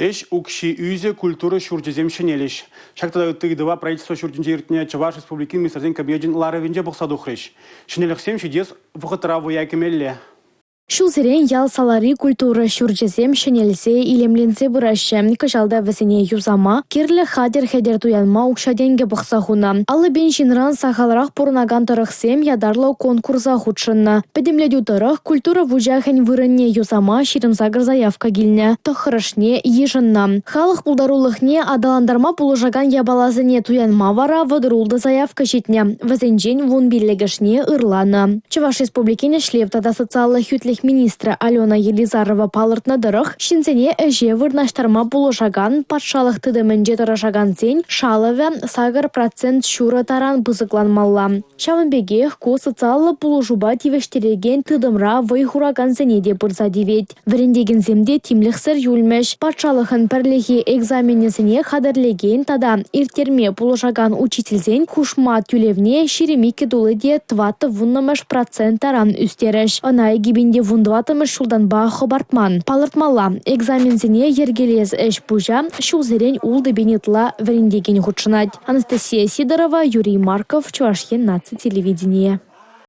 Эш укши юзе культура шурдезем шенелиш. Шактада тыгдыва правительство шурденжертне Чуваш республики министрден кабинетин ларовинже боксадухрыш. Шенелихсем шидес вухатраву якемелле. Шулзерен ял салари культура шурчесем шенелсе илемленсе бұрашем кышалда весене юзама, керлі хадер хедер туянма укшаденге бұқсахуна. Алы бен жинран сахалырақ пұрнаган тұрықсем ядарлау конкурса худшынна. Педемледю тұрық культура вужахен вырынне юзама ширымсагыр заявка гилне. Тұхырышне ежынна. Халық бұлдарулықне адаландарма пулужаган ябалазыне туянма вара вадырулды заявка жетне. Вазенжен вун биллегішне ырланы. Чуваш республикене шлевтада социаллы хютле министра Алена Елизарова палыртна дырық, шинзене әже вырнаштарма бұлышаган, патшалық тыдымынже тұрашаган сен, шалыве сагыр процент шура таран бұзықланмалла. Шавынбеге ку социалы бұлышуба тивештереген тыдымра вайхураган сене де бұрза девет. Віріндеген земде тимліқсір юлмеш, патшалықын пірлігі экзаменесіне қадырлеген тада иртерме бұлышаган учительзен кушма тюлевне шеремеке дулы де тваты вуннамыш процент таран үстеріш. Анай гибінде вундватымыш шулдан ба хобартман. Палыртмала экзамензіне ергелез әш пужа шулзерен улды бенетла віріндеген худшынат. Анастасия Сидорова, Юрий Марков, Чувашье наци телевидение.